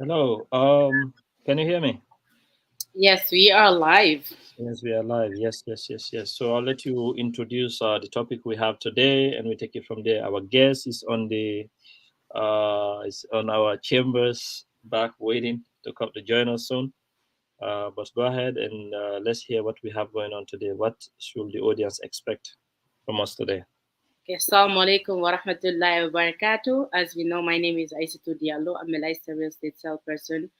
Hello. Can you hear me? Yes, we are live. Yes, we are live. Yes, yes, yes, yes. So I'll let you introduce the topic we have today, and we take it from there. Our guest is on our chambers back waiting to come to join us soon. But go ahead and let's hear what we have going on today. What should the audience expect from us today? Okay, Assalamu alaikum wa rahmatullahi wa barakatuh. As we know, my name is Aissatou Diallo. I'm a licensed real estate salesperson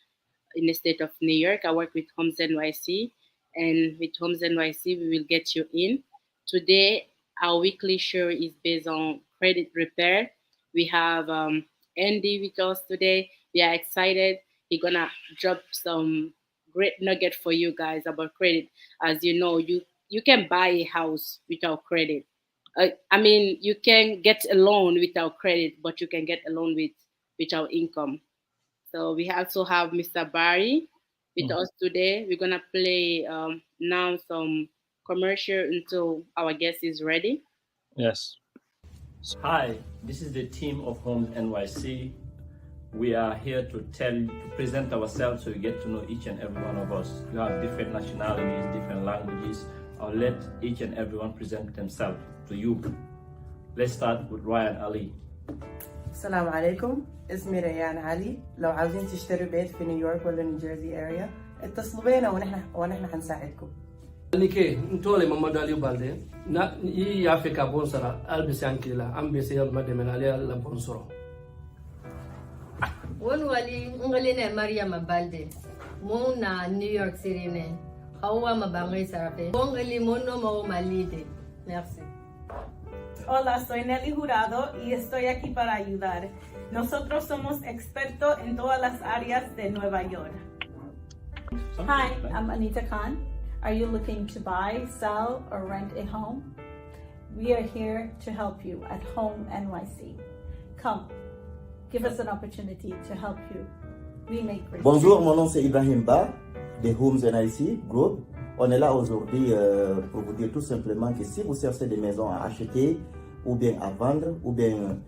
in the state of New York. I work with Homes NYC, and with Homes NYC, we will get you in. Today, our weekly show is based on credit repair. We have Andy with us today. We are excited. He's gonna drop some great nugget for you guys about credit. As you know, you can buy a house without credit. I mean, you can get a loan without credit, but you can get a loan without income. So we also have Mr. Barry with Mhm. us today. We're gonna play now some commercial until our guest is ready. Yes. Hi, this is the team of Homes NYC. We are here to present ourselves so you get to know each and every one of us. You have different nationalities, different languages. I'll let each and everyone present themselves to you. Let's start with Ryan Ali. السلام عليكم، اسمي ريان علي. لو عاوزين تشتروا بيت في نيويورك ولا نيوجيرسي اريا اتصلوا بينا ونحن حنساعدكم. Nike ntole Mamadou Aliou Balde na yi Africa bonsara albisanki la ambisi ya mademena la bonsoro won wali ngaline Mariam Balde mo na New York City ne hawa mabangoy sarape mo ngali mo no mo malide. Merci. Hola, soy Nelly Jurado y estoy aquí para ayudar. Nosotros somos expertos en todas las áreas de Nueva York. Hi, I'm Anita Khan. Are you looking to buy, sell, or rent a home? We are here to help you at Home NYC. Come, give us an opportunity to help you. We make great. Bonjour, mon nom c'est Ibrahim Ba de Homes NYC Group. On est là aujourd'hui pour vous dire tout simplement que si vous cherchez des maisons à acheter ou bien à vendre ou bien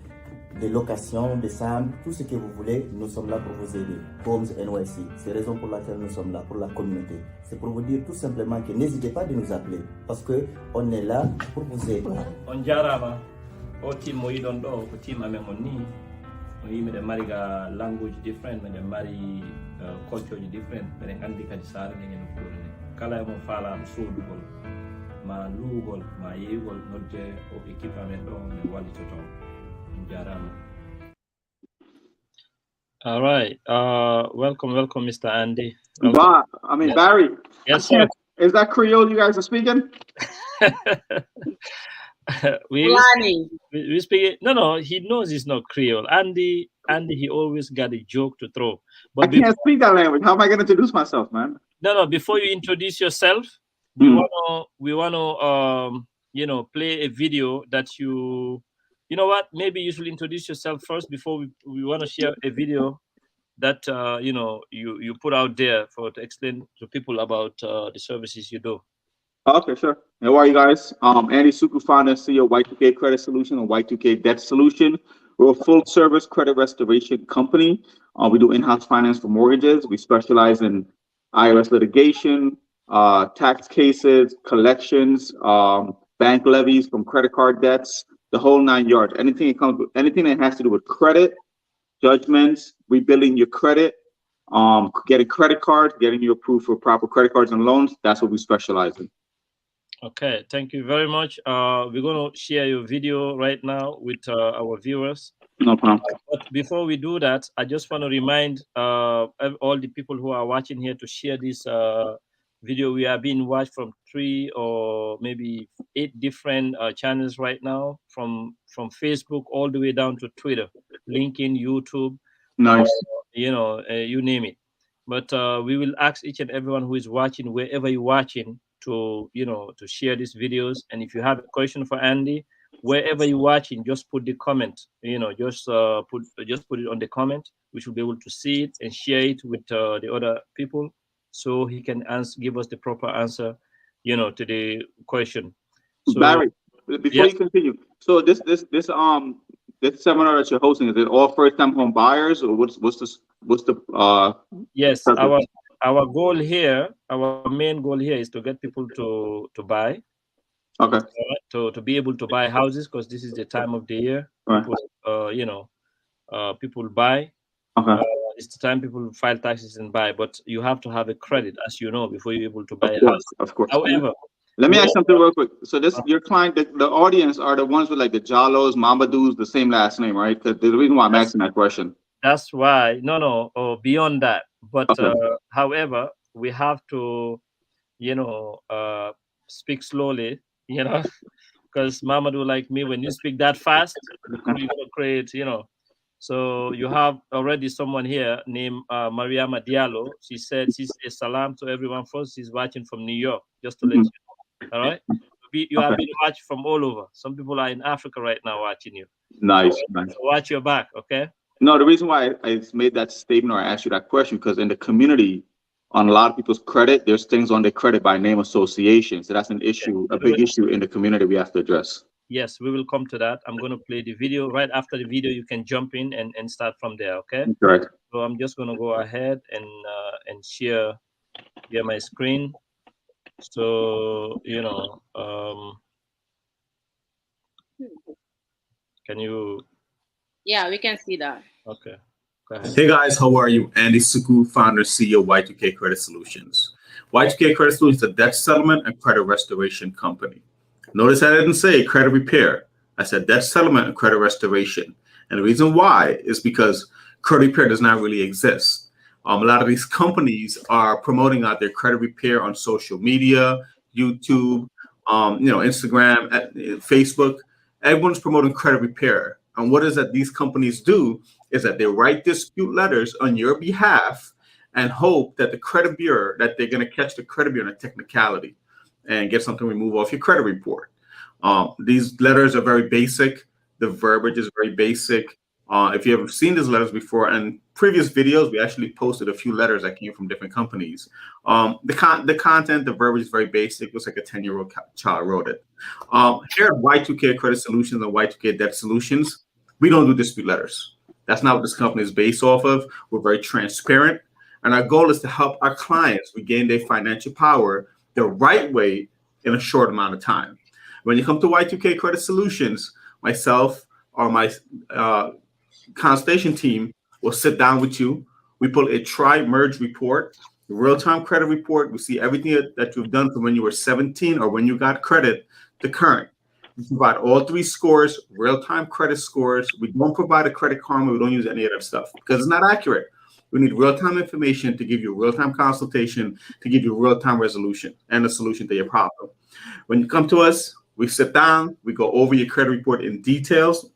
des locations, des sambles, tout ce que vous voulez, nous sommes là pour vous aider. Homes NYC, c'est la raison pour laquelle nous sommes là, pour la communauté. C'est pour vous dire tout simplement que n'hésitez pas de nous appeler parce qu'on est là pour vous aider. On jarama o team mo yidon do ko team amen on ni o yimi de mari ga language different men de mari culture different men andi kadi sare ni no ko kala mo fala am sodugol ma lugol ma yegol nodde o équipe amen do ne wali to ton jarama. All right. Welcome, Mr. Andy. Barry. Yes, sir. Is that Creole you guys are speaking? we speak. No. He knows it's not Creole. Andy. He always got a joke to throw. But I can't speak that language. How am I going to introduce myself, man? No. Before you introduce yourself, we wanna play a video that you. You know what? Maybe you should introduce yourself first before we want to share a video that you put out there to explain to people about the services you do. Okay, sure. How are you guys? Andy Suku, founder and CEO of Y2K Credit Solution and Y2K Debt Solution. We're a full-service credit restoration company. We do in-house finance for mortgages. We specialize in IRS litigation, tax cases, collections, bank levies from credit card debts. The whole 9 yards. Anything that has to do with credit, judgments, rebuilding your credit, getting credit cards, getting you approved for proper credit cards and loans. That's what we specialize in. Okay, thank you very much. We're going to share your video right now with our viewers. No problem. But before we do that, I just want to remind all the people who are watching here to share this video. We are being watched from 3 or maybe 8 different channels right now, from Facebook all the way down to Twitter, LinkedIn, YouTube. Nice. You name it. But we will ask each and everyone who is watching, wherever you're watching, to share these videos. And if you have a question for Andy, wherever you're watching, just put the comment. Just put it on the comment, which will be able to see it and share it with the other people, so he can give us the proper answer, to the question. So, Barry, before you continue, so this this seminar that you're hosting, is it all first-time home buyers, or what's the Yes, purpose? our goal here, our main goal here is to get people to buy. Okay. To be able to buy houses, because this is the time of the year. Right. People, people buy. Okay. It's the time people file taxes and buy, but you have to have a credit, as you know, before you're able to buy Of a house. course, of course. However, let me ask something real quick. So this, your client, the audience are the ones with like the Jalos, Mamadous, the same last name, right? Because the reason why I'm asking that question. That's why, or beyond that. But Okay. however, we have to, speak slowly, because Mamadou, like me, when you speak that fast, you're going to create, So you have already someone here named Mariama Diallo. She said she says salam to everyone first. She's watching from New York, just to let you know. All right? You have been watched from all over. Some people are in Africa right now watching you. Nice, So nice. watch your back, okay? No, the reason why I made that statement or I asked you that question, because in the community, on a lot of people's credit, there's things on their credit by name association. So that's an issue, a big issue in the community we have to address. Yes, we will come to that. I'm going to play the video. Right after the video, you can jump in and start from there, okay? Correct. So I'm just going to go ahead and share my screen. So, can you? Yeah, we can see that. Okay. Go ahead. Hey guys, how are you? Andy Suku, founder, CEO, Y2K Credit Solutions. Y2K Credit Solutions is a debt settlement and credit restoration company. Notice I didn't say credit repair. I said debt settlement and credit restoration. And the reason why is because credit repair does not really exist. A lot of these companies are promoting out their credit repair on social media, YouTube, Instagram, Facebook. Everyone's promoting credit repair. And what is that these companies do is that they write dispute letters on your behalf and hope that the credit bureau, that they're going to catch the credit bureau in a technicality and get something removed off your credit report. These letters are very basic. The verbiage is very basic. If you have seen these letters before, and previous videos, we actually posted a few letters that came from different companies. The content, the verbiage is very basic. It looks like a 10-year-old child wrote it. Here at Y2K Credit Solutions and Y2K Debt Solutions, we don't do dispute letters. That's not what this company is based off of. We're very transparent. And our goal is to help our clients regain their financial power the right way in a short amount of time. When you come to Y2K Credit Solutions, myself or my consultation team will sit down with you. We pull a tri-merge report, a real-time credit report. We see everything that you've done from when you were 17 or when you got credit to current. We provide all three scores, real-time credit scores. We don't provide a credit karma. We don't use any of that stuff because it's not accurate. We need real-time information to give you a real-time consultation, to give you real-time resolution and a solution to your problem. When you come to us, we sit down, we go over your credit report in details.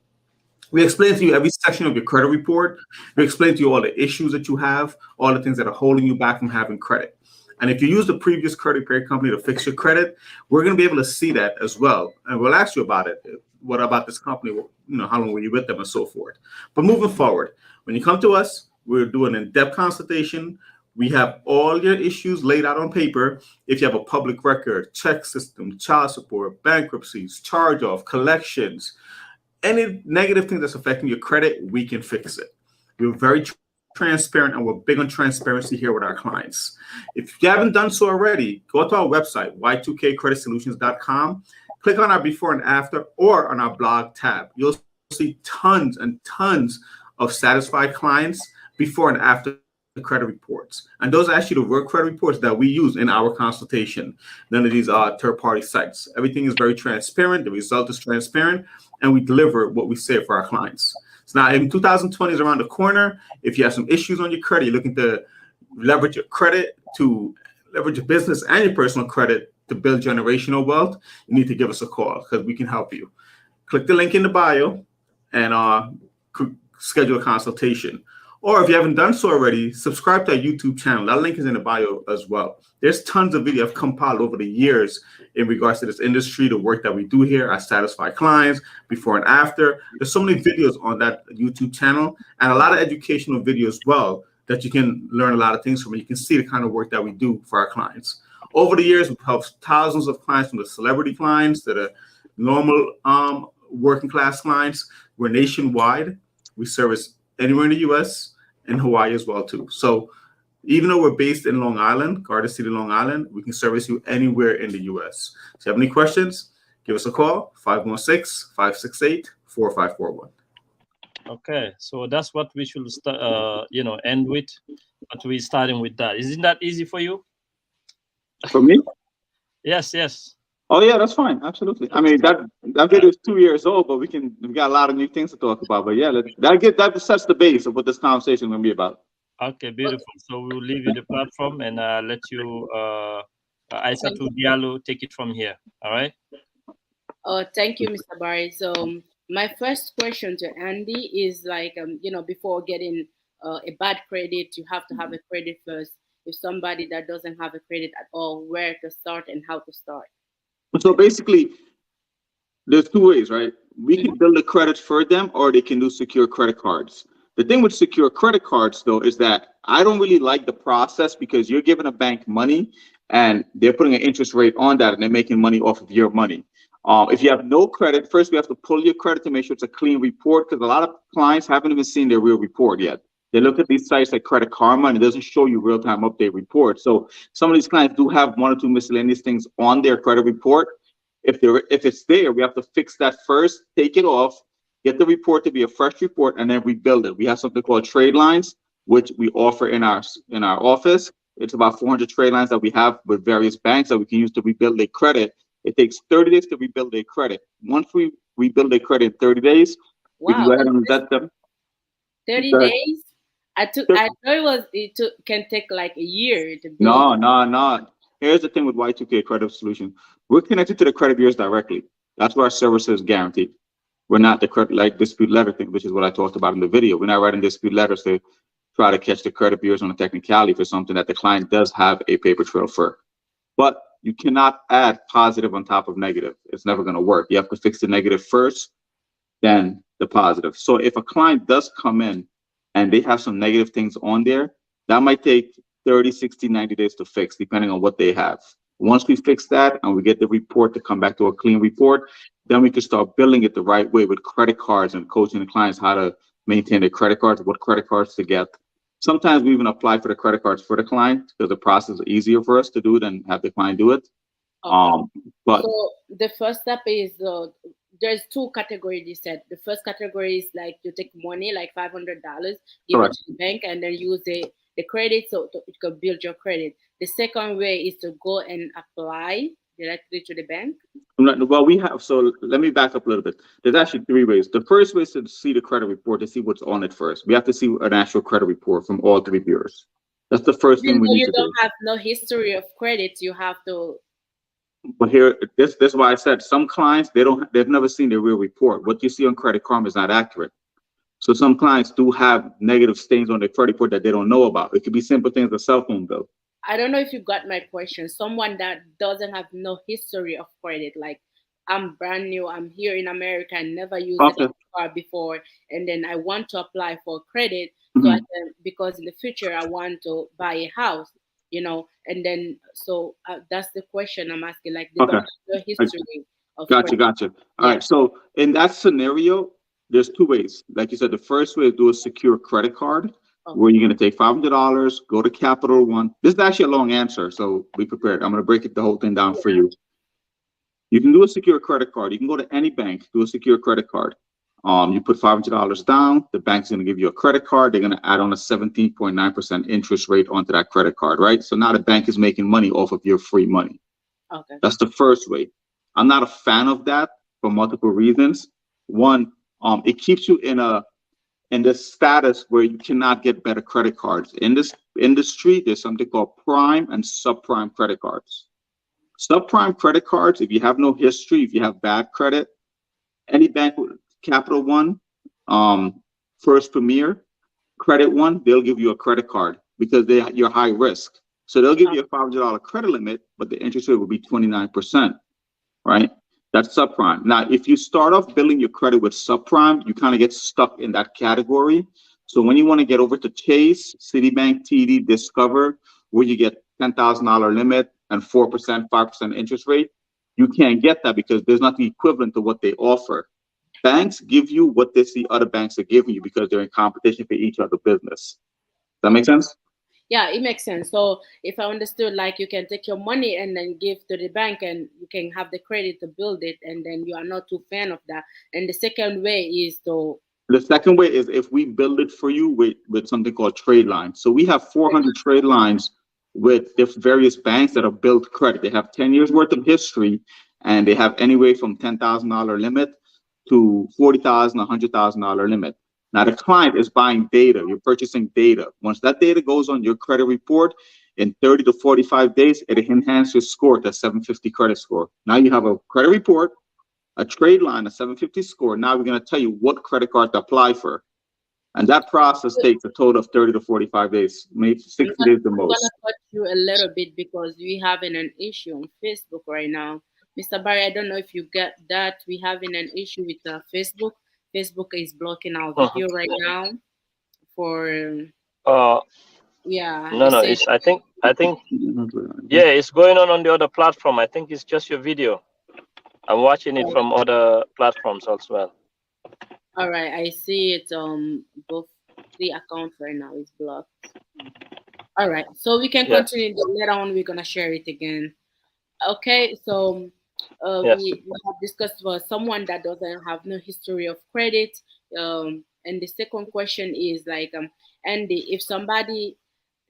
We explain to you every section of your credit report. We explain to you all the issues that you have, all the things that are holding you back from having credit. And if you use the previous credit repair company to fix your credit, we're going to be able to see that as well. And we'll ask you about it. What about this company? How long were you with them and so forth. But moving forward, when you come to us, we're doing an in-depth consultation. We have all your issues laid out on paper. If you have a public record, check system, child support, bankruptcies, charge-off, collections, any negative thing that's affecting your credit, we can fix it. We're very transparent, and we're big on transparency here with our clients. If you haven't done so already, go to our website, y2kcreditsolutions.com. Click on our before and after or on our blog tab. You'll see tons and tons of satisfied clients before and after the credit reports. And those are actually the real credit reports that we use in our consultation. None of these are third-party sites. Everything is very transparent. The result is transparent, and we deliver what we say for our clients. So now in 2020 is around the corner. If you have some issues on your credit, you're looking to leverage your credit, to leverage your business and your personal credit to build generational wealth, you need to give us a call because we can help you. Click the link in the bio and schedule a consultation. Or if you haven't done so already, subscribe to our YouTube channel. That link is in the bio as well. There's tons of videos I've compiled over the years in regards to this industry, the work that we do here, our satisfied clients, before and after. There's so many videos on that YouTube channel and a lot of educational videos as well that you can learn a lot of things from. You can see the kind of work that we do for our clients. Over the years, we've helped thousands of clients, from the celebrity clients to the normal working class clients, We're nationwide. We service anywhere in the U.S. and Hawaii as well too. So even though we're based in Long Island, Garden City, Long Island, we can service you anywhere in the U.S. If you have any questions, give us a call, 516-568-4541. Okay, so that's what we should start, end with. But we're starting with that. Isn't that easy for you? For me? Yes. Oh yeah, that's fine. Absolutely. I mean, that video is 2 years old, but we got a lot of new things to talk about. But yeah, that sets the base of what this conversation is going to be about. Okay, beautiful. So we'll leave you the platform and let you, Aissatou Diallo, take it from here. All right. Thank you, Mr. Barry. So my first question to Andy is like, before getting a bad credit, you have to have a credit first. If somebody that doesn't have a credit at all, where to start and how to start? So basically, there's two ways, right? We can build a credit for them, or they can do secure credit cards. The thing with secure credit cards, though, is that I don't really like the process because you're giving a bank money and they're putting an interest rate on that and they're making money off of your money. If you have no credit, first we have to pull your credit to make sure it's a clean report, because a lot of clients haven't even seen their real report yet. They look at these sites like Credit Karma and it doesn't show you real-time update report. So some of these clients do have one or two miscellaneous things on their credit report. If it's there, we have to fix that first, take it off, get the report to be a fresh report, and then rebuild it. We have something called trade lines, which we offer in our office. It's about 400 trade lines that we have with various banks that we can use to rebuild their credit. It takes 30 days to rebuild their credit. Once we rebuild their credit in 30 days, we can go ahead and vet them. 30 days? I thought it can take like a year to build. No. Here's the thing with Y2K Credit Solution. We're connected to the credit bureaus directly. That's where our service is guaranteed. We're not the credit like dispute letter thing, which is what I talked about in the video. We're not writing dispute letters to try to catch the credit bureaus on a technicality for something that the client does have a paper trail for. But you cannot add positive on top of negative. It's never going to work. You have to fix the negative first, then the positive. So if a client does come in and they have some negative things on there, that might take 30, 60, 90 days to fix, depending on what they have. Once we fix that and we get the report to come back to a clean report, then we can start building it the right way with credit cards and coaching the clients how to maintain their credit cards, what credit cards to get. Sometimes we even apply for the credit cards for the client because the process is easier for us to do than have the client do it. Okay. But so the first step is there's two categories you said. The first category is like you take money, like $500, give it to the bank, and then use the credit so you can build your credit. The second way is to go and apply directly to the bank. Well, so let me back up a little bit. There's actually three ways. The first way is to see the credit report, to see what's on it first. We have to see an actual credit report from all three bureaus. That's the first thing we need to do. You don't have no history of credit, you have to. But here, this is why I said some clients, they've never seen their real report. What you see on Credit Karma is not accurate. So some clients do have negative stains on their credit report that they don't know about. It could be simple things, a cell phone bill. I don't know if you got my question. Someone that doesn't have no history of credit, like I'm brand new, I'm here in America, I never used a car before, and then I want to apply for credit so I can, because in the future I want to buy a house, and then so that's the question I'm asking, like they don't have no history of credit. Gotcha. All right. So in that scenario, there's two ways. Like you said, the first way is do a secure credit card. Where you're going to take $500, go to Capital One. This is actually a long answer, so be prepared. I'm going to break the whole thing down for you. You can do a secure credit card. You can go to any bank, do a secure credit card. You put $500 down. The bank's going to give you a credit card. They're going to add on a 17.9% interest rate onto that credit card, right? So now the bank is making money off of your free money. Okay. That's the first way. I'm not a fan of that for multiple reasons. One, it keeps you in this status where you cannot get better credit cards. In this industry, there's something called prime and subprime credit cards. Subprime credit cards, if you have no history, if you have bad credit, any bank, Capital One, First Premier, Credit One, they'll give you a credit card because you're high risk. So they'll give you a $500 credit limit, but the interest rate will be 29%, right? That's subprime. Now, if you start off building your credit with subprime, you kind of get stuck in that category. So when you want to get over to Chase, Citibank, TD, Discover, where you get $10,000 limit and 4%, 5% interest rate, you can't get that because there's not the equivalent to what they offer. Banks give you what they see other banks are giving you because they're in competition for each other business. Does that make sense? Yeah, it makes sense. So if I understood, like you can take your money and then give to the bank and you can have the credit to build it, and then you are not too fan of that. And the second way is to The second way is if we build it for you with something called trade lines. So we have 400 trade lines with various banks that have built credit. They have 10 years worth of history, and they have anywhere from $10,000 limit to $40,000, $100,000 limit. Now the client is buying data. You're purchasing data. Once that data goes on your credit report, in 30 to 45 days, it enhances your score to 750 credit score. Now you have a credit report, a trade line, a 750 score. Now we're going to tell you what credit card to apply for. And that process takes a total of 30 to 45 days, maybe 60 days the most. I'm going to cut you a little bit because we're having an issue on Facebook right now. Mr. Barry, I don't know if you get that. We're having an issue with Facebook. Facebook is blocking our video right now for yeah. No, it's I think yeah, it's going on the other platform. I think it's just your video. I'm watching it from other platforms as well. All right, I see it. Both the accounts right now is blocked. All right, so we can continue. Later on, we're gonna share it again. Okay, so we have discussed for someone that doesn't have no history of credit. And the second question is like, Andy, if somebody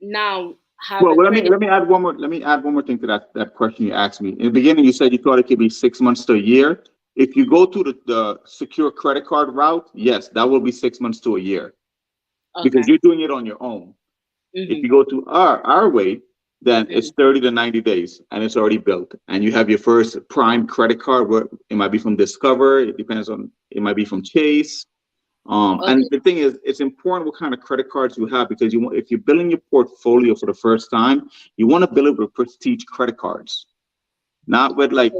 now have let me add one more thing to that question you asked me. In the beginning, you said you thought it could be 6 months to a year. If you go to the secure credit card route, yes, that will be 6 months to a year, because you're doing it on your own. If you go to our way, then it's 30 to 90 days and it's already built. And you have your first prime credit card, where it might be from Discover, it depends on, it might be from Chase. And the thing is, it's important what kind of credit cards you have, because if you're building your portfolio for the first time, you want to build it with prestige credit cards, not like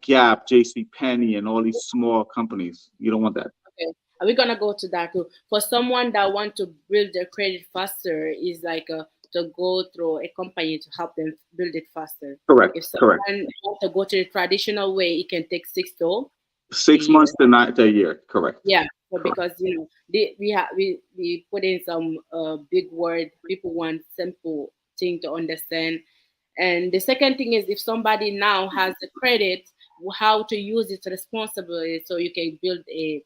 Gap, JCPenney, and all these small companies. You don't want that. Okay, we're gonna go to that too. For someone that want to build their credit faster, is like to go through a company to help them build it faster. Correct. If someone wants to go to the traditional way, it can take 6 months to a year. Correct. Yeah, because we put in some big word. People want simple thing to understand. And the second thing is, if somebody now has the credit, how to use it responsibly so you can build a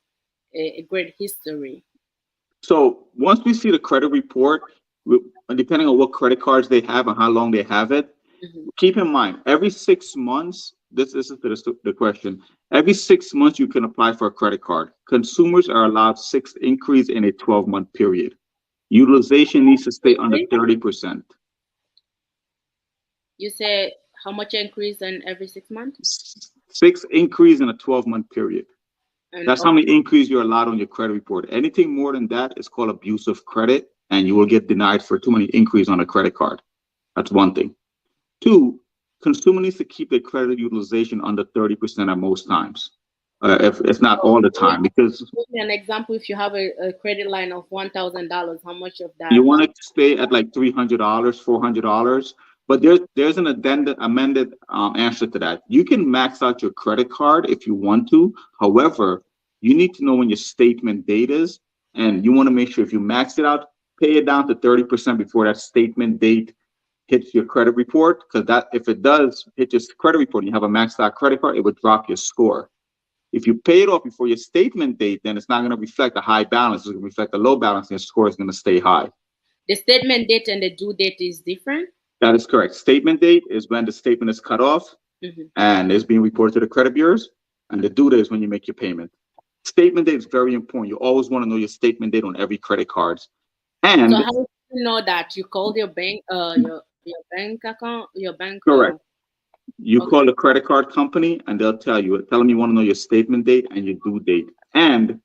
great history. So once we see the credit report, depending on what credit cards they have and how long they have it, keep in mind, every 6 months, this is the question, every 6 months you can apply for a credit card. Consumers are allowed 6 increase in a 12-month period. Utilization needs to stay under 30%. You say how much increase in every 6 months? 6 increase in a 12-month period. And that's how many increase you're allowed on your credit report. Anything more than that is called abusive credit, and you will get denied for too many increase on a credit card. That's one thing. 2, consumer needs to keep their credit utilization under 30% at most times, if it's not all the time. Because give me an example. If you have a credit line of $1,000, how much of that? You want to stay at like $300, $400. But there's an amended answer to that. You can max out your credit card if you want to. However, you need to know when your statement date is, and you want to make sure if you max it out, pay it down to 30% before that statement date hits your credit report. Because that, if it does hit your credit report and you have a maxed out credit card, it would drop your score. If you pay it off before your statement date, then it's not going to reflect a high balance. It's going to reflect a low balance, and your score is going to stay high. The statement date and the due date is different? That is correct. Statement date is when the statement is cut off and is being reported to the credit bureaus, and the due date is when you make your payment. Statement date is very important. You always want to know your statement date on every credit card. And so how do you know that? You called your bank, your bank account, your bank. Correct. You call the credit card company and they'll tell them you want to know your statement date and your due date. And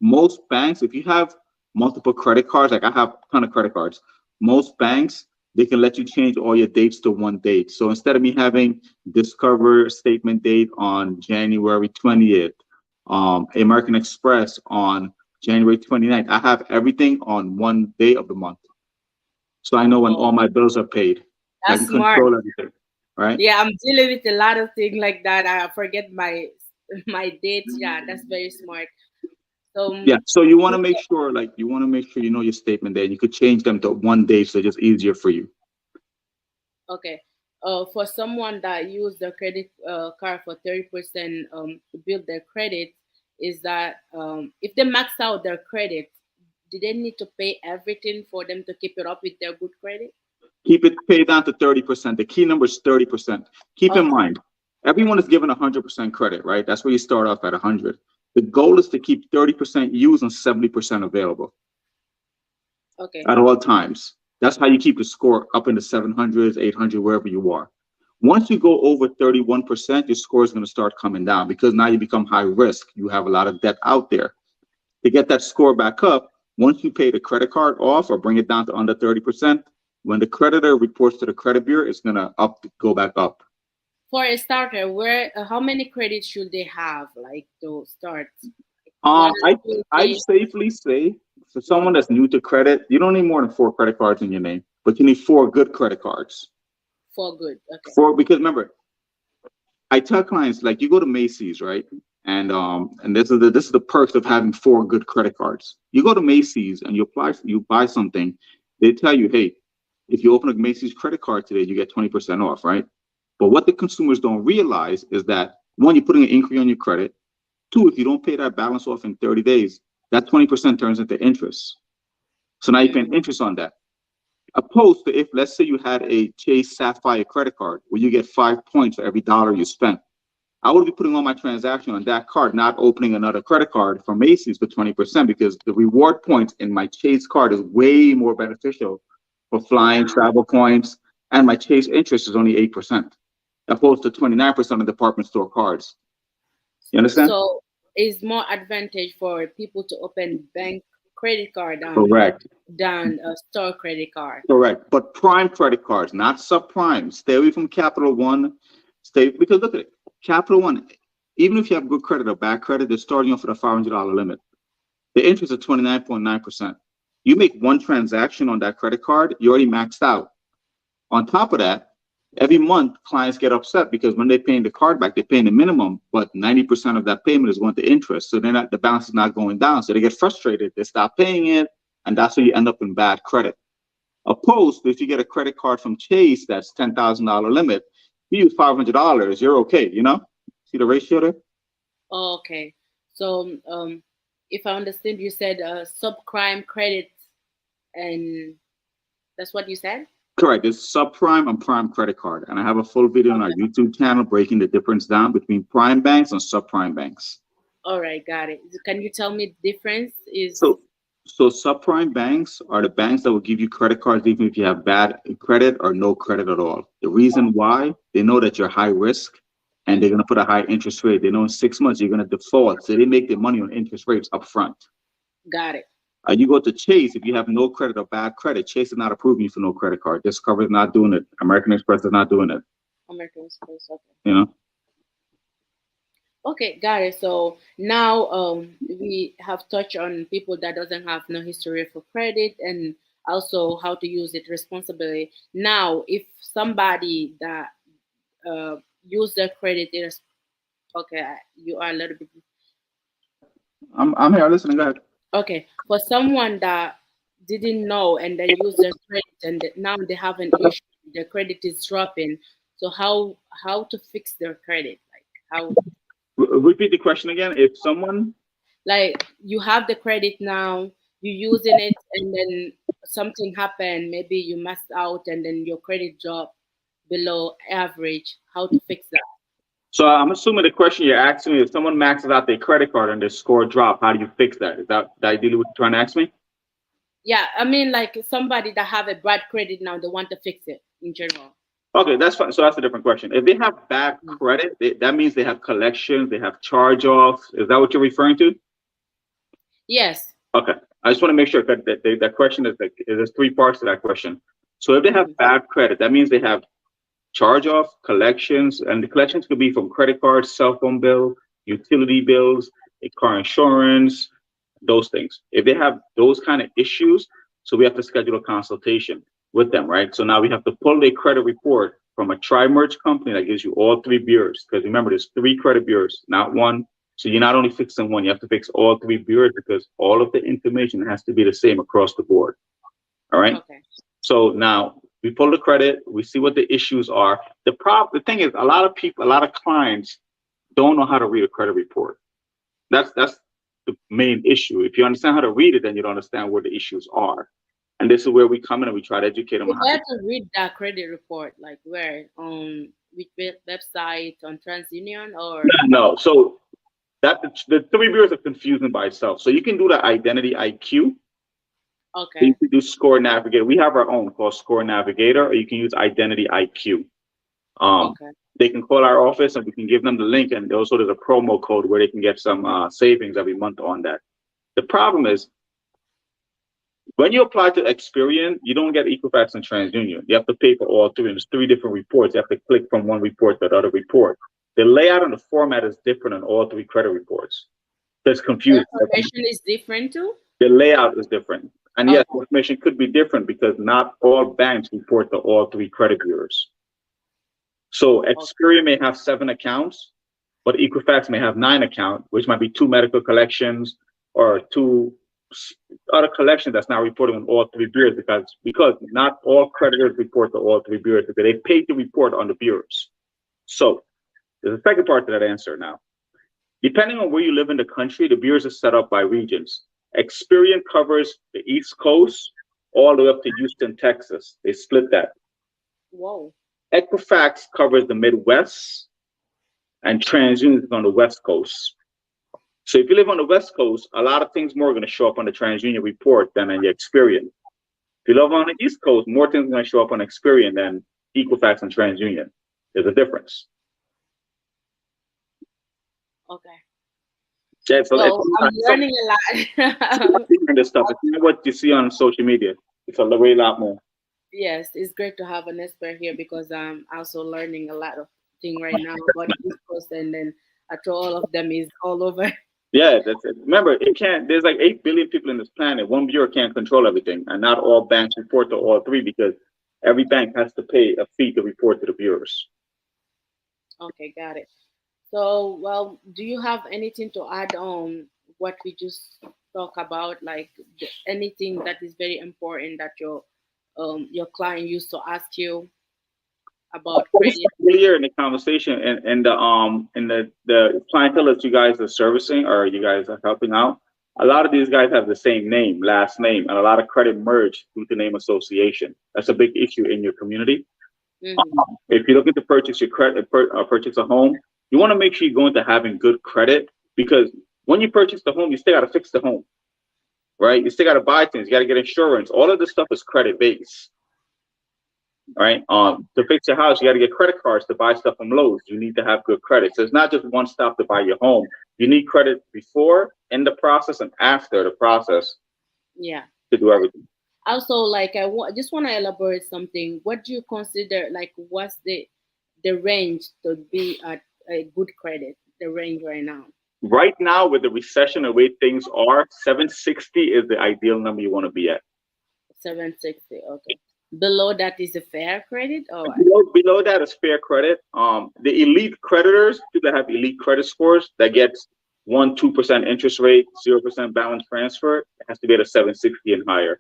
most banks, if you have multiple credit cards, like I have a ton of credit cards, most banks, they can let you change all your dates to one date. So instead of me having Discover statement date on January 20th, American Express on January 29th, I have everything on one day of the month. So I know when all my bills are paid. That's I can smart. control everything, right? Yeah, I'm dealing with a lot of things like that. I forget my my dates. Yeah, that's very smart. So Yeah, so you want to make sure, like, you know your statement there. You could change them to one day, so it's just easier for you. okay. For someone that use the credit card for 30% to build their credit, is that if they max out their credit, do they need to pay everything for them to keep it up with their good credit? Keep it paid down to 30%. The key number is 30%. Keep in mind, everyone is given 100% credit, right? That's where you start off at 100. The goal is to keep 30% used and 70% available. Okay. At all times. That's how you keep the score up in the 700s, 800, wherever you are. Once you go over 31%, your score is going to start coming down because now you become high risk. You have a lot of debt out there. To get that score back up, once you pay the credit card off or bring it down to under 30%, when the creditor reports to the credit bureau, it's going to go back up. For a starter, how many credits should they have, like, to start? I safely say, for someone that's new to credit, you don't need more than 4 credit cards in your name, but you need 4 good credit cards. 4 good, okay. Because remember, I tell clients, like, you go to Macy's, right? And this is the perks of having 4 good credit cards. You go to Macy's and you buy something, they tell you, hey, if you open a Macy's credit card today, you get 20% off, right? But what the consumers don't realize is that, 1, you're putting an inquiry on your credit. 2, if you don't pay that balance off in 30 days, that 20% turns into interest. So now you're paying interest on that. Opposed to if, let's say you had a Chase Sapphire credit card where you get 5 points for every dollar you spent. I would be putting all my transaction on that card, not opening another credit card from Macy's for 20% because the reward points in my Chase card is way more beneficial for flying, travel points, and my Chase interest is only 8%, opposed to 29% of department store cards. You understand? So it's more advantage for people to open bank credit card than a store credit card. Correct. But prime credit cards, not subprime. Stay away from Capital One. Because look at it. Capital One, even if you have good credit or bad credit, they're starting off with a $500 limit. The interest is 29.9%. You make one transaction on that credit card, you already maxed out. On top of that, every month clients get upset because when they're paying the card back, they're paying the minimum, but 90% of that payment is going to interest. So the balance is not going down. So they get frustrated. They stop paying it. And that's where you end up in bad credit. Opposed to if you get a credit card from Chase, that's $10,000 limit. You use $500, you're okay. You know, see the ratio there? Okay. So if I understand, you said subprime credit, and that's what you said? Correct. It's subprime and prime credit card. And I have a full video on our YouTube channel breaking the difference down between prime banks and subprime banks. All right, got it. Can you tell me the difference? So subprime banks are the banks that will give you credit cards even if you have bad credit or no credit at all. The reason why, they know that you're high risk and they're going to put a high interest rate. They know in 6 months you're going to default. So they make their money on interest rates up front. Got it. You go to Chase, if you have no credit or bad credit, Chase is not approving you for no credit card. Discover is not doing it. American Express is not doing it. American Express, okay. You know? Okay, got it. So now we have touched on people that doesn't have no history for credit and also how to use it responsibly. Now, if somebody that use their credit is okay, you are a little bit. I'm here listening. Go ahead. Okay, for someone that didn't know and they use their credit and now they have an issue, their credit is dropping. So how to fix their credit? Like how? Repeat the question again. If someone, like, you have the credit now, you're using it, and then something happened, maybe you messed out, and then your credit dropped below average. How to fix that? So I'm assuming the question you're asking me, if someone maxes out their credit card and their score drop, how do you fix that? Is that ideally what you're trying to ask me? Yeah, I mean, like somebody that have a bad credit now, they want to fix it in general. Okay, that's fine. So that's a different question. If they have bad credit, that means they have collections, they have charge-offs. Is that what you're referring to? Yes. Okay. I just want to make sure that that question is like, there's 3 parts to that question. So if they have bad credit, that means they have charge-off, collections, and the collections could be from credit cards, cell phone bill, utility bills, car insurance, those things. If they have those kind of issues, so we have to schedule a consultation with them, right? So now we have to pull their credit report from a tri-merge company that gives you all 3 bureaus. Because remember, there's 3 credit bureaus, not one. So you're not only fixing one, you have to fix all 3 bureaus because all of the information has to be the same across the board. All right. Okay. So now we pull the credit, we see what the issues are. The thing is, a lot of clients don't know how to read a credit report. That's the main issue. If you understand how to read it, then you don't understand where the issues are. And this is where we come in and we try to educate them. You have to read that credit report, like where, on which website, on TransUnion or? No. So that the 3 bureaus are confusing by itself. So you can do the Identity IQ. Okay. You can do Score Navigator. We have our own called Score Navigator, or you can use Identity IQ. Okay. They can call our office and we can give them the link, and also there's a promo code where they can get some savings every month on that. The problem is, when you apply to Experian, you don't get Equifax and TransUnion. You have to pay for all 3, and there's 3 different reports. You have to click from one report to the other report. The layout and the format is different on all 3 credit reports. That's confusing. The information is different too? The layout is different. And yes, information could be different because not all banks report to all 3 credit bureaus. So Experian may have 7 accounts, but Equifax may have 9 accounts, which might be 2 medical collections or 2 other collections that's not reporting on all 3 bureaus because not all creditors report to all 3 bureaus because they pay to report on the bureaus. So there's a second part to that answer now. Depending on where you live in the country, the bureaus are set up by regions. Experian covers the East Coast all the way up to Houston, Texas. They split that. Whoa. Equifax covers the Midwest, and TransUnion is on the West Coast. So if you live on the West Coast, a lot of things more are going to show up on the TransUnion report than on your Experian. If you live on the East Coast, more things are going to show up on Experian than Equifax and TransUnion. There's a difference. Okay. Yeah, so I'm learning a lot. This stuff. It's not what you see on social media. It's a way lot more. Yes, it's great to have an expert here because I'm also learning a lot of things right now about East Coast, and then after all of them is all over. Yeah, that's it. Remember, there's like 8 billion people in this planet. One bureau can't control everything, and not all banks report to all 3 because every bank has to pay a fee to report to the bureaus. Okay, got it. So, well, do you have anything to add on what we just talked about? Like anything that is very important that your client used to ask you about credit? Earlier in the conversation, and the clientele that you guys are servicing or you guys are helping out, a lot of these guys have the same name, last name, and a lot of credit merge due to name association. That's a big issue in your community. Mm-hmm. If you're looking to purchase purchase a home, you want to make sure you're going to having good credit, because when you purchase the home, you still got to fix the home, right? You still got to buy things. You got to get insurance. All of this stuff is credit based, right? To fix your house, you got to get credit cards to buy stuff from Lowe's. You need to have good credit. So it's not just one stop to buy your home. You need credit before, in the process, and after the process. Yeah. To do everything. Also, like just want to elaborate something. What do you consider, like, what's the range to be at a good credit? The range right now. Right now, with the recession, the way things are, 760 is the ideal number you want to be at. 760, okay. Below that is a fair credit, or below that is fair credit. The elite creditors, people that have elite credit scores that gets 1-2% interest rate, 0% balance transfer, it has to be at a 760 and higher.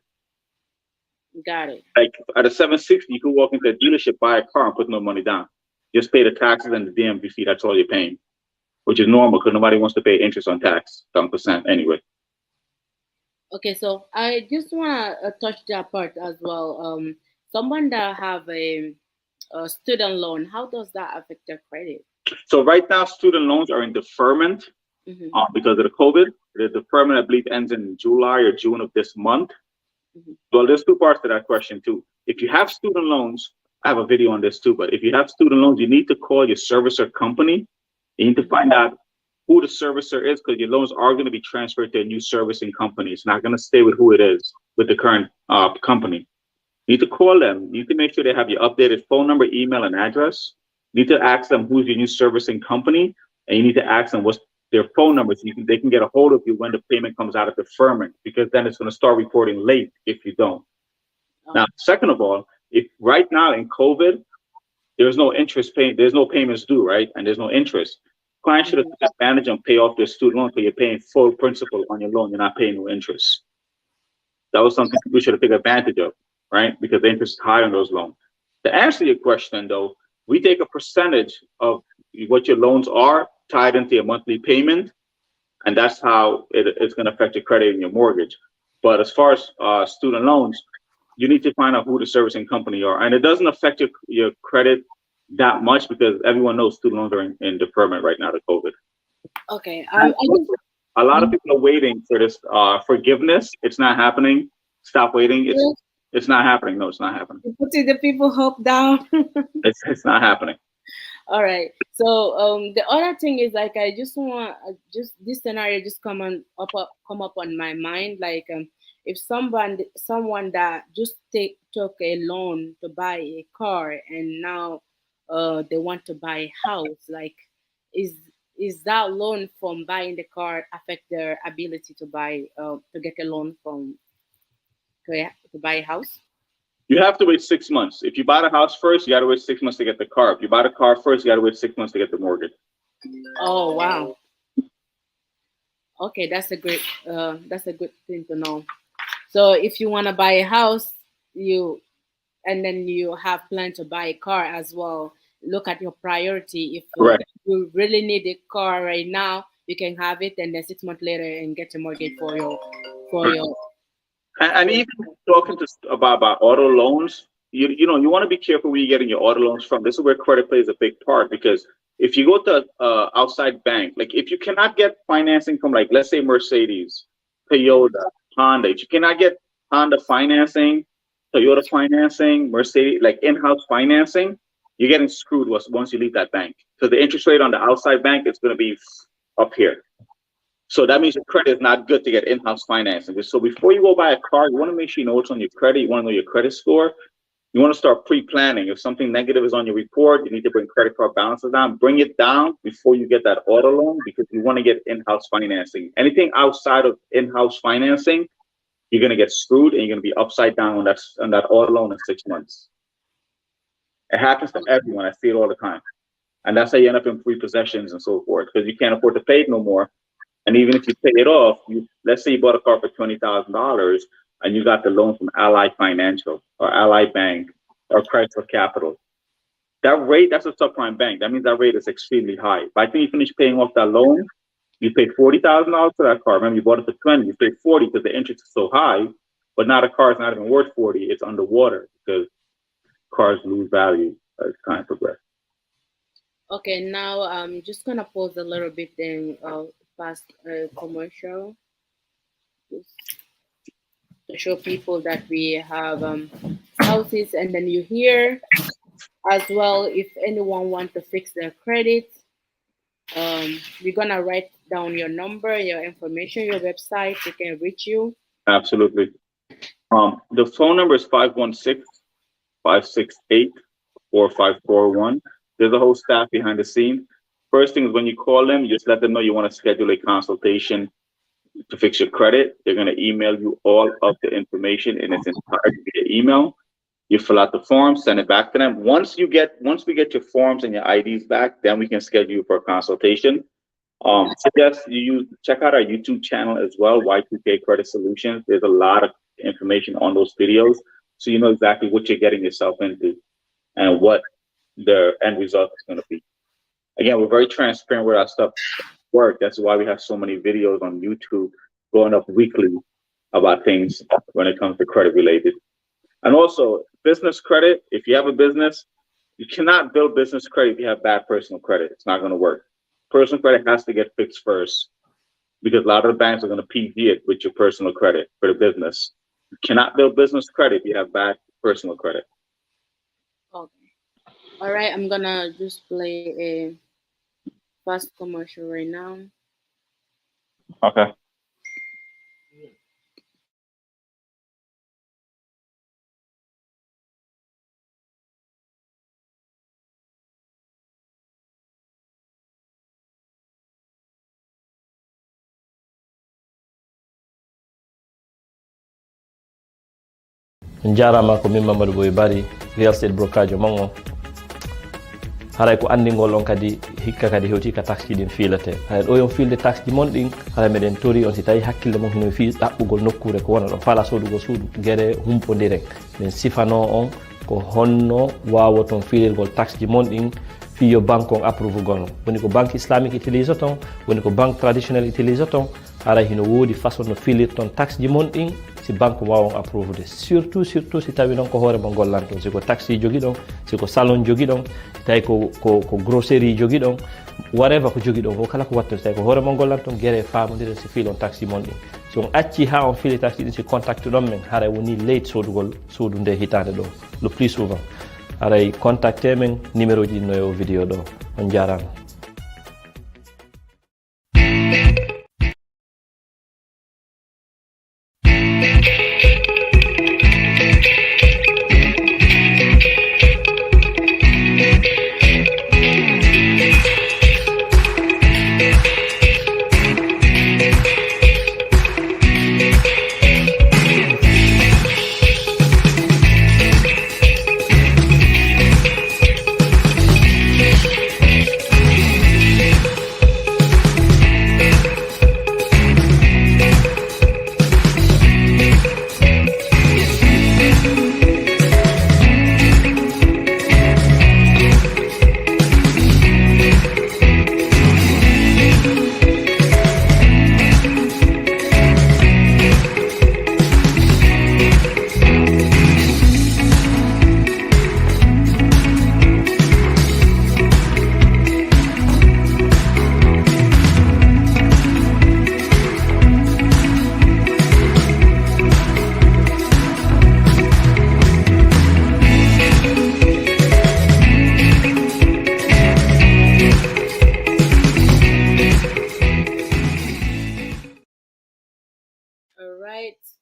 Got it. Like at a 760, you can walk into a dealership, buy a car, and put no money down. Just pay the taxes and the DMV fee. That's all you're paying, which is normal because nobody wants to pay interest on tax, 7% anyway. Okay, so I just want to touch that part as well. Someone that have a student loan, how does that affect their credit? So right now, student loans are in deferment because of the COVID. The deferment, I believe, ends in July or June of this month. Well, there's 2 parts to that question too. If you have student loans, I have a video on this too, but if you have student loans, you need to call your servicer company. You need to find out who the servicer is, because your loans are going to be transferred to a new servicing company. It's not going to stay with who it is, with the current company. You need to call them. You need to make sure they have your updated phone number, email, and address. You need to ask them who's your new servicing company, and you need to ask them what's their phone number so they can get a hold of you when the payment comes out of deferment, because then it's going to start reporting late if you don't. Now, second of all, if right now in COVID, there's no interest paying, there's no payments due, right? And there's no interest. Clients should have taken advantage and pay off their student loan because you're paying full principal on your loan. You're not paying no interest. That was something we should have taken advantage of, right? Because the interest is high on those loans. To answer your question, though, we take a percentage of what your loans are tied into your monthly payment, and that's how it's going to affect your credit and your mortgage. But as far as student loans, you need to find out who the servicing company are, and it doesn't affect your credit that much because everyone knows student loans are in deferment right now to COVID. Okay. A lot of people are waiting for this forgiveness. It's not happening. Stop waiting. It's not happening. No, it's not happening. Putting the people hope down. It's not happening. All right. So the other thing is like I just want this scenario just come up on my mind. Like if someone that just took a loan to buy a car and now they want to buy a house, like is that loan from buying the car affect their ability to buy to get a loan to buy a house? You have to wait 6 months. If you buy the house first, you got to wait 6 months to get the car. If you buy the car first, you got to wait 6 months to get the mortgage. Oh wow. Okay, that's a good thing to know. So if you want to buy a house, and then you have planned to buy a car as well, look at your priority. If you really need a car right now, you can have it, and then 6 months later and get a mortgage for your. And even talking about auto loans, you want to be careful where you're getting your auto loans from. This is where credit plays a big part, because if you go to outside bank, like if you cannot get financing from, like, let's say Mercedes, Toyota, Honda, if you cannot get Honda financing, Toyota financing, Mercedes, like in-house financing, you're getting screwed once you leave that bank. So the interest rate on the outside bank is going to be up here. So that means your credit is not good to get in-house financing. So before you go buy a car, you want to make sure you know what's on your credit. You want to know your credit score. You want to start pre-planning. If something negative is on your report, you need to bring credit card balances down. Bring it down before you get that auto loan, because you want to get in-house financing. Anything outside of in-house financing, you're going to get screwed and you're going to be upside down on that auto loan in 6 months. It happens to everyone. I see it all the time. And that's how you end up in repossessions and so forth, because you can't afford to pay it no more. And even if you pay it off, let's say you bought a car for $20,000 and you got the loan from Ally Financial or Ally Bank or Chrysler Capital. That rate, that's a subprime bank. That means that rate is extremely high. By the time you finish paying off that loan, you pay $40,000 for that car. Remember, you bought it for 20, you paid 40 because the interest is so high, but now the car is not even worth 40. It's underwater because cars lose value as time progresses. Okay, now I'm just gonna pause a little bit and past commercial just to show people that we have houses, and then you hear as well if anyone wants to fix their credit. We're gonna write down your number, your information, your website. They can reach you. Absolutely. The phone number is 516-568-4541. There's a whole staff behind the scene. First thing is when you call them, you just let them know you want to schedule a consultation to fix your credit. They're going to email you all of the information in its entirety via email. You fill out the form, send it back to them. Once we get your forms and your IDs back, then we can schedule you for a consultation. Suggest you check out our YouTube channel as well, Y2K Credit Solutions. There's a lot of information on those videos, so you know exactly what you're getting yourself into and what the end result is going to be. Again, we're very transparent with our stuff work. That's why we have so many videos on YouTube going up weekly about things when it comes to credit related. And also business credit. If you have a business, you cannot build business credit if you have bad personal credit. It's not going to work. Personal credit has to get fixed first, because a lot of the banks are going to PG it with your personal credit for the business. You cannot build business credit if you have bad personal credit. Okay. All right, I'm gonna just play a fast commercial right now. Okay. Jarama ko min Mamadou Boye Bari real estate brokerage mongo haray ko andingol on kadi hikka kadi hewti ka tax din filate hay do yon filde tax di mon din haray meden tori on si tay hakkille mon hino fi dabbugol nokkure ko wona don fala sodugo suudu gere humpodire men sifano on ko honno wawoton filirgol tax di mon din fi yo banque on approuve gon woni ko banque islamique utilise ton woni ko banque traditionnelle utilise ton haray hino wodi façon no filir ton tax di mon din si banque wawon approuve de surtout si tawi non ko hore mo gollanto si ko taxi jogi don si ko salon jogi don tay ko grocery jogi don whatever ko jogi don ko kala ko watte tay ko hore mo gollanto gere famodire si filon taxi mon din so on acci ha on fili taxi din si contact don men haray woni late sodugol sodu nde hitande do le plus souvent haray contacter men numéro ji no yo video do on jarama.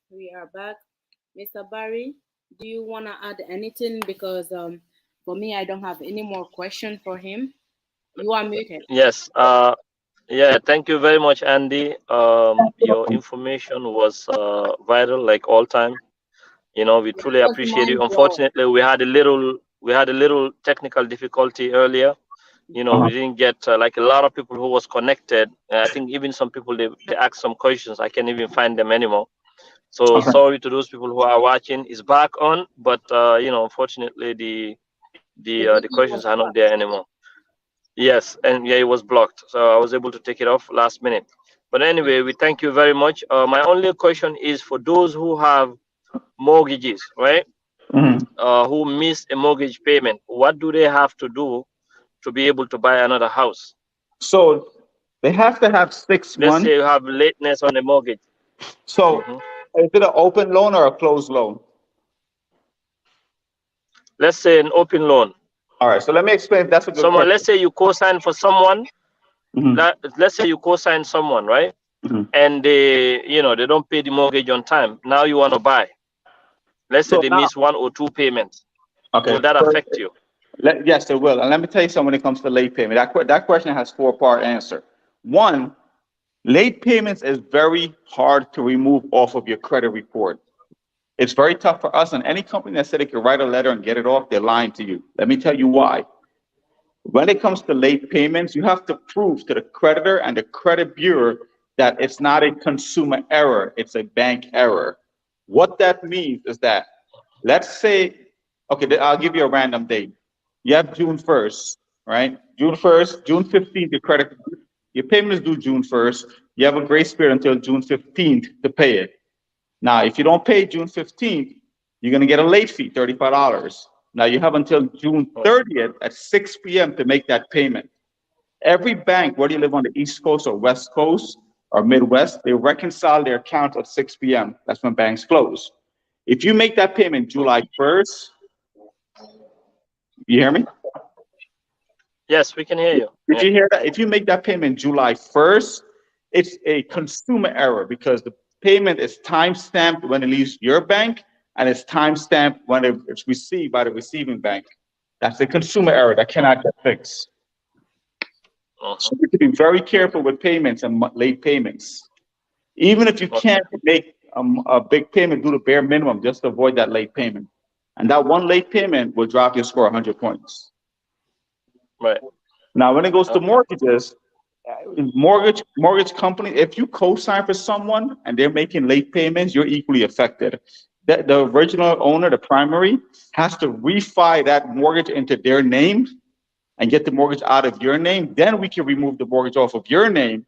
We are back. Mr. Barry, do you want to add anything? Because for me, I don't have any more questions for him. You are muted. Yes. Yeah. Thank you very much, Andy. Your information was vital, like all time. You know, we truly appreciate you. Unfortunately, we had a little technical difficulty earlier. You know, we didn't get like a lot of people who was connected. I think even some people they asked some questions. I can't even find them anymore. So sorry to those people who are watching. It's back on, but you know, unfortunately, the questions are not there anymore. Yes, and yeah, it was blocked, so I was able to take it off last minute. But anyway, we thank you very much. My only question is for those who have mortgages, right? Who miss a mortgage payment. What do they have to do to be able to buy another house? So they have to have 6 months. Let's say you have lateness on the mortgage. So is it an open loan or a closed loan? Let's say an open loan. All right. So let me explain. That's a good someone. question. Let's say you co-sign for someone. Let's say you co-sign someone, right? And they, you know, they don't pay the mortgage on time. Now you want to buy. Let's say they miss 1 or 2 payments. Okay. Will that affect you? Yes, it will. And let me tell you something when it comes to late payment. That question has 4-part answer. 1, late payments is very hard to remove off of your credit report. It's very tough for us, and any company that said it could write a letter and get it off, they're lying to you. Let me tell you why. When it comes to late payments, you have to prove to the creditor and the credit bureau that it's not a consumer error, it's a bank error. What that means is that, let's say, okay, I'll give you a random date. You have June 1st, right? June 1st, June 15th, your payment is due June 1st. You have a grace period until June 15th to pay it. Now, if you don't pay June 15th, you're going to get a late fee, $35. Now, you have until June 30th at 6 p.m. to make that payment. Every bank, whether you live on the East Coast or West Coast or Midwest, they reconcile their accounts at 6 p.m. That's when banks close. If you make that payment July 1st, you hear me? Yes, we can hear you. Did you hear that? If you make that payment July 1st, it's a consumer error because the payment is time-stamped when it leaves your bank and it's time-stamped when it's received by the receiving bank. That's a consumer error that cannot get fixed. So you have to be very careful with payments and late payments. Even if you can't make a big payment, do the bare minimum just to avoid that late payment. And that one late payment will drop your score 100 points. Right. Now, when it goes to Okay. mortgages, mortgage company, if you co-sign for someone and they're making late payments, you're equally affected. The original owner, the primary, has to refi that mortgage into their name and get the mortgage out of your name. Then we can remove the mortgage off of your name,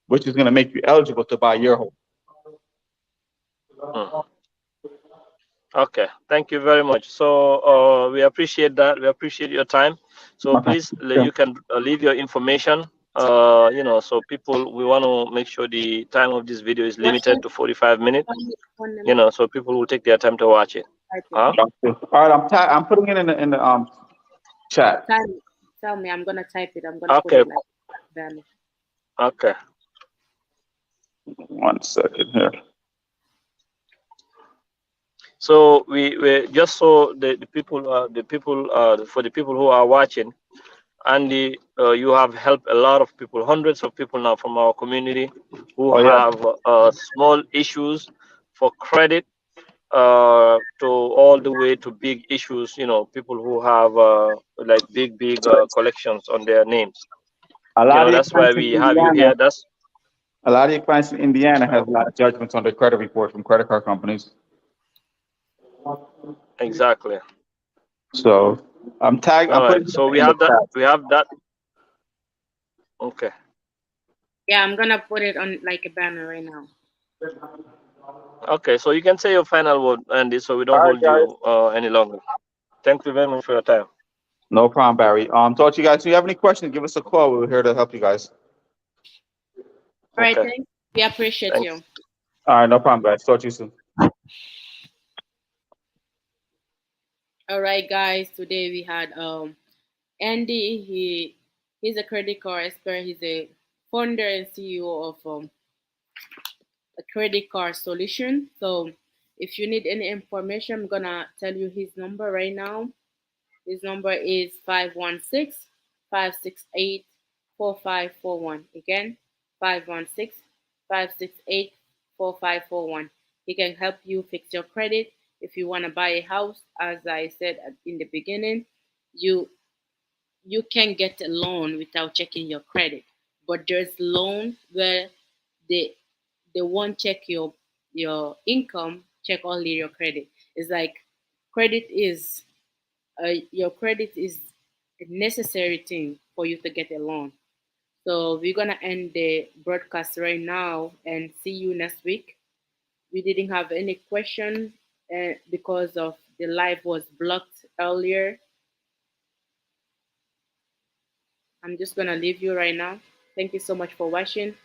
which is going to make you eligible to buy your home. Okay, thank you very much. So we appreciate that. We appreciate your time. So please, you can leave your information. So people, we want to make sure the time of this video is limited to 45 minutes. So people will take their time to watch it. All right, I'm putting it in the chat. Tell me, I'm gonna type it. I'm gonna Okay. put it like that. Okay. 1 second here. So we just so the people for the people who are watching, Andy, you have helped a lot of people, hundreds of people now from our community who have small issues for credit, to all the way to big issues. People who have like big collections on their names. That's why we have you here. A lot of your clients in Indiana have a lot of judgments on their credit report from credit card companies. Exactly. So I'm tagged. All right. So we have that. We have that. Okay. Yeah, I'm gonna put it on like a banner right now. Okay. So you can say your final word, Andy, so we don't hold you any longer. Thank you very much for your time. No problem, Barry. Talk to you guys. If you have any questions, give us a call. We're here to help you guys. All right, thanks. We appreciate you. All right, no problem, guys. Talk to you soon. All right, guys. Today we had Andy. He's a credit card expert. He's a founder and CEO of a credit card solution. So if you need any information, I'm gonna tell you his number right now. His number is 516-568-4541. Again, 516-568-4541. He can help you fix your credit. If you want to buy a house, as I said in the beginning, you can get a loan without checking your credit. But there's loans where they won't check your income, check only your credit. It's like credit is your credit is a necessary thing for you to get a loan. So we're gonna end the broadcast right now and see you next week. We didn't have any question because of the live was blocked earlier. I'm just gonna leave you right now. Thank you so much for watching.